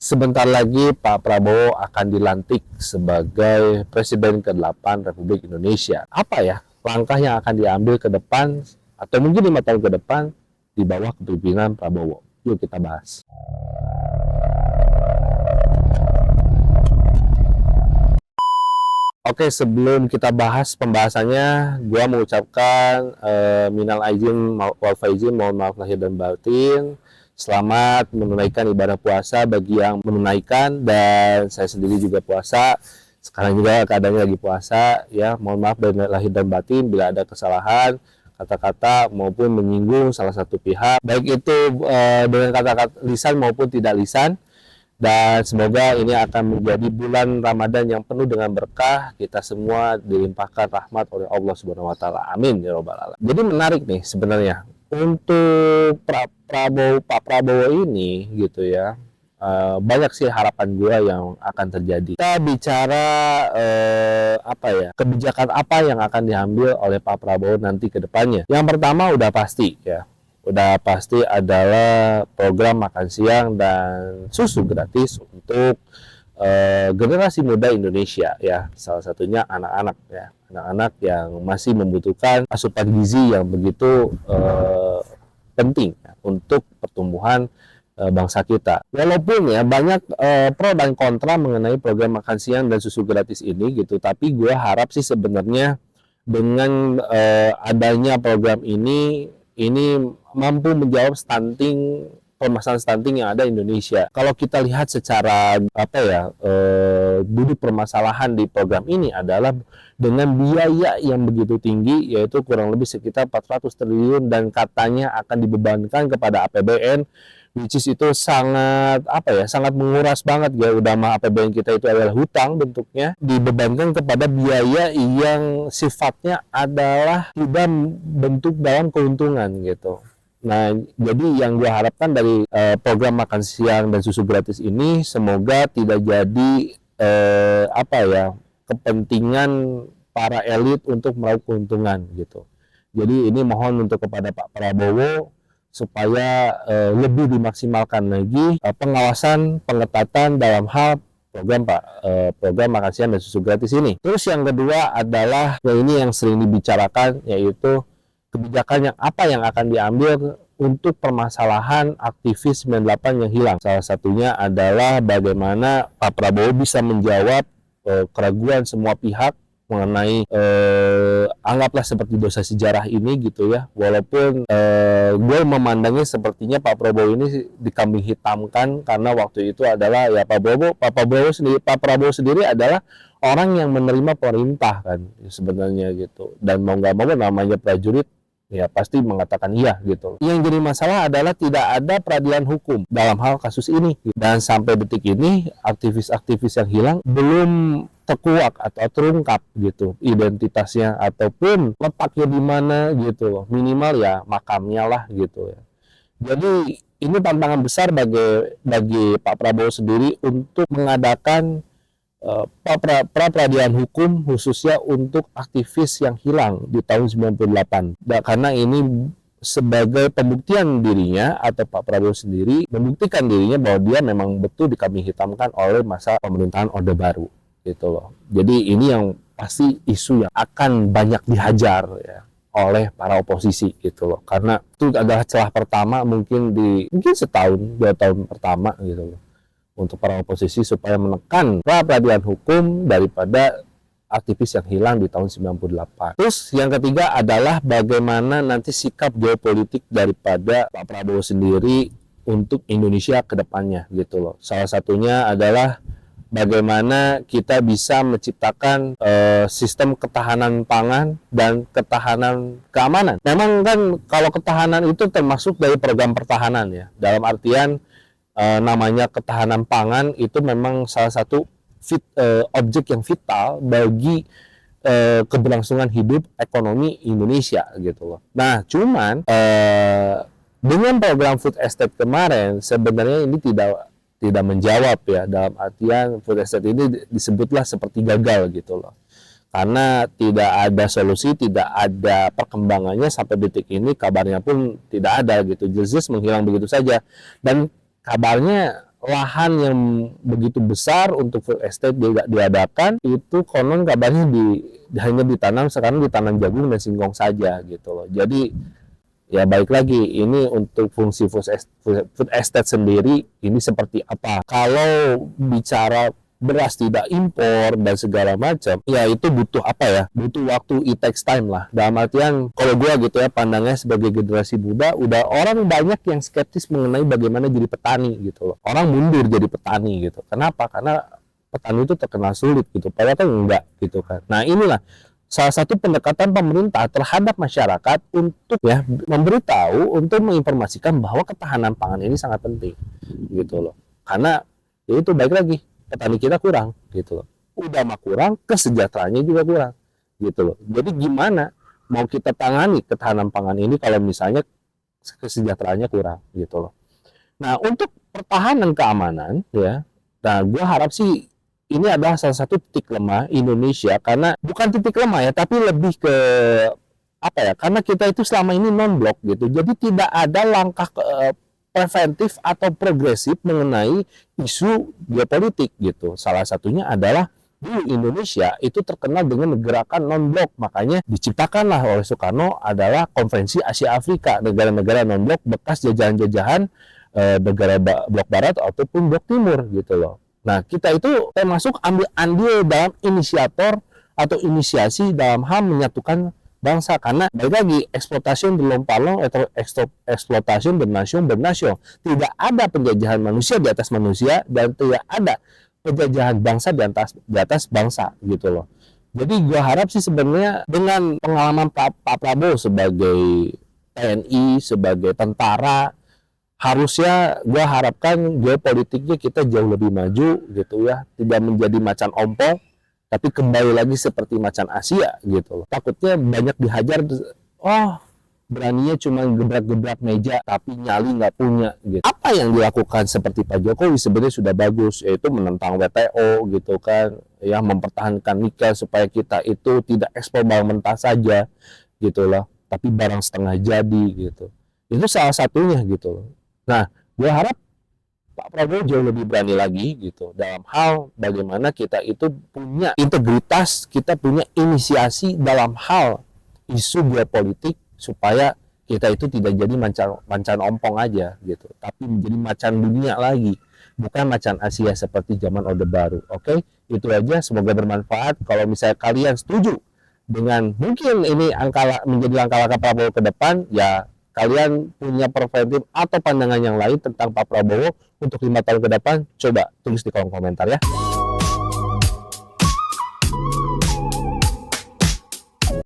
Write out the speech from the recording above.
Sebentar lagi Pak Prabowo akan dilantik sebagai Presiden ke-8 Republik Indonesia. Apa ya langkah yang akan diambil ke depan atau mungkin 5 tahun ke depan di bawah kepemimpinan Prabowo? Yuk kita bahas. Oke, sebelum kita bahas pembahasannya, gua mengucapkan minal aizin wal faizin, mohon maaf lahir dan batin. Selamat menunaikan ibadah puasa bagi yang menunaikan, dan saya sendiri juga puasa. Sekarang juga keadaannya lagi puasa, ya. Mohon maaf dari lahir dan batin bila ada kesalahan kata-kata maupun menyinggung salah satu pihak, baik itu dengan kata-kata lisan maupun tidak lisan. Dan semoga ini akan menjadi bulan Ramadan yang penuh dengan berkah, kita semua dilimpahkan rahmat oleh Allah Subhanahu wa taala. Amin ya robbal alamin. Jadi menarik nih sebenarnya untuk Pak Prabowo ini gitu ya. Banyak sih harapan gue yang akan terjadi. Kita bicara kebijakan apa yang akan diambil oleh Pak Prabowo nanti ke depannya. Yang pertama udah pasti ya. Udah pasti adalah program makan siang dan susu gratis untuk generasi muda Indonesia ya, salah satunya anak-anak ya, anak-anak yang masih membutuhkan asupan gizi yang begitu penting ya, untuk pertumbuhan bangsa kita. Walaupun ya banyak pro dan kontra mengenai program makan siang dan susu gratis ini gitu, tapi gue harap sih sebenarnya dengan adanya program ini mampu menjawab permasalahan stunting yang ada di Indonesia. Kalau kita lihat secara duduk permasalahan di program ini adalah dengan biaya yang begitu tinggi, yaitu kurang lebih sekitar 400 triliun dan katanya akan dibebankan kepada APBN, which is itu sangat sangat menguras banget ya. Udah mah APBN kita itu adalah hutang bentuknya, dibebankan kepada biaya yang sifatnya adalah tidak bentuk dalam keuntungan gitu. Nah, jadi yang gue harapkan dari program makan siang dan susu gratis ini semoga tidak jadi kepentingan para elit untuk meraup keuntungan gitu. Jadi ini mohon untuk kepada Pak Prabowo supaya lebih dimaksimalkan lagi pengawasan, pengetatan dalam hal program makan siang dan susu gratis ini. Terus yang kedua adalah ini yang sering dibicarakan, yaitu kebijakan yang akan diambil untuk permasalahan aktivis 98 yang hilang. Salah satunya adalah bagaimana Pak Prabowo bisa menjawab keraguan semua pihak mengenai anggaplah seperti dosa sejarah ini gitu ya. Walaupun gue memandangnya sepertinya Pak Prabowo ini dikambing hitamkan, karena waktu itu adalah ya Pak Prabowo sendiri adalah orang yang menerima perintah kan sebenarnya gitu, dan mau nggak mau namanya prajurit ya pasti mengatakan iya gitu. Yang jadi masalah adalah tidak ada peradilan hukum dalam hal kasus ini, dan sampai detik ini aktivis-aktivis yang hilang belum terkuak atau terungkap gitu identitasnya ataupun letaknya di mana gitu loh. Minimal ya makamnya lah gitu ya. Jadi ini tantangan besar bagi Pak Prabowo sendiri untuk mengadakan pra-peradilan hukum khususnya untuk aktivis yang hilang di tahun 98. Karena ini sebagai pembuktian dirinya, atau Pak Prabowo sendiri membuktikan dirinya bahwa dia memang betul dikambing hitamkan oleh masa pemerintahan Orde Baru gitu loh. Jadi ini yang pasti isu yang akan banyak dihajar ya oleh para oposisi gitu loh, karena itu adalah celah pertama mungkin setahun 2 tahun pertama gitu loh untuk para oposisi supaya menekan pra-peradilan hukum daripada aktivis yang hilang di tahun 98. Terus yang ketiga adalah bagaimana nanti sikap geopolitik daripada Pak Prabowo sendiri untuk Indonesia ke depannya gitu loh. Salah satunya adalah bagaimana kita bisa menciptakan sistem ketahanan pangan dan ketahanan keamanan. Memang kan kalau ketahanan itu termasuk dari program pertahanan ya, dalam artian namanya ketahanan pangan itu memang salah satu objek yang vital bagi keberlangsungan hidup ekonomi Indonesia gitu loh. Nah, cuman dengan program food estate kemarin sebenarnya ini tidak menjawab ya, dalam artian food estate ini disebutlah seperti gagal gitu loh. Karena tidak ada solusi, tidak ada perkembangannya sampai detik ini, kabarnya pun tidak ada gitu. Jelas menghilang begitu saja. Dan kabarnya lahan yang begitu besar untuk full estate diadakan, itu konon kabarnya hanya ditanam, sekarang ditanam jagung dan singkong saja gitu loh. Jadi ya baik lagi, ini untuk fungsi food estate sendiri ini seperti apa. Kalau bicara beras tidak impor dan segala macam, ya itu butuh apa ya? Butuh waktu, it takes time lah. Dalam artian, kalau gue gitu ya, pandangnya sebagai generasi muda, udah orang banyak yang skeptis mengenai bagaimana jadi petani gitu loh. Orang mundur jadi petani gitu. Kenapa? Karena petani itu terkenal sulit gitu. Padahal kan enggak gitu kan. Nah inilah salah satu pendekatan pemerintah terhadap masyarakat untuk ya memberitahu, untuk menginformasikan bahwa ketahanan pangan ini sangat penting gitu loh. Karena ya itu baik lagi, petani kita kurang gitu loh. Udah mah kurang, kesejahteraannya juga kurang gitu loh. Jadi gimana mau kita tangani ketahanan pangan ini kalau misalnya kesejahteraannya kurang gitu loh. Nah, untuk pertahanan keamanan ya, nah gue harap sih ini adalah salah satu titik lemah Indonesia, karena bukan titik lemah ya, tapi lebih ke apa ya? Karena kita itu selama ini non-blok gitu. Jadi tidak ada langkah preventif atau progresif mengenai isu geopolitik gitu. Salah satunya adalah dulu Indonesia itu terkenal dengan gerakan non-blok, makanya diciptakanlah oleh Soekarno adalah Konferensi Asia Afrika, negara-negara non-blok bekas jajahan-jajahan negara blok barat ataupun blok timur gitu loh. Nah, kita itu termasuk ambil andil dalam inisiator atau inisiasi dalam hal menyatukan bangsa, karena balik lagi eksploitasi berlompong atau eksploitasi bernation. Tidak ada penjajahan manusia di atas manusia dan tidak ada penjajahan bangsa di atas bangsa gitu loh. Jadi gue harap sih sebenarnya dengan pengalaman Pak Prabowo sebagai TNI, sebagai tentara, harusnya gue harapkan geopolitiknya kita jauh lebih maju gitu ya, tidak menjadi macan ompong, tapi kembali lagi seperti macan Asia gitu loh. Takutnya banyak dihajar, oh beraninya cuma gebrak-gebrak meja tapi nyali nggak punya gitu. Apa yang dilakukan seperti Pak Jokowi sebenarnya sudah bagus, yaitu menentang WTO gitu kan, ya mempertahankan nikel supaya kita itu tidak ekspor barang mentah saja gitu loh, tapi barang setengah jadi gitu. Itu salah satunya gitu loh. Nah, gue harap Pak Prabowo jauh lebih berani lagi gitu dalam hal bagaimana kita itu punya integritas, kita punya inisiasi dalam hal isu geopolitik supaya kita itu tidak jadi macan ompong aja gitu, tapi menjadi macan dunia lagi, bukan macan Asia seperti zaman Orde Baru. Oke, itu aja, semoga bermanfaat. Kalau misalnya kalian setuju dengan mungkin ini menjadi langkah-langkah Prabowo ke depan, ya kalian punya preferensi atau pandangan yang lain tentang Pak Prabowo untuk 5 tahun ke depan, coba tulis di kolom komentar ya.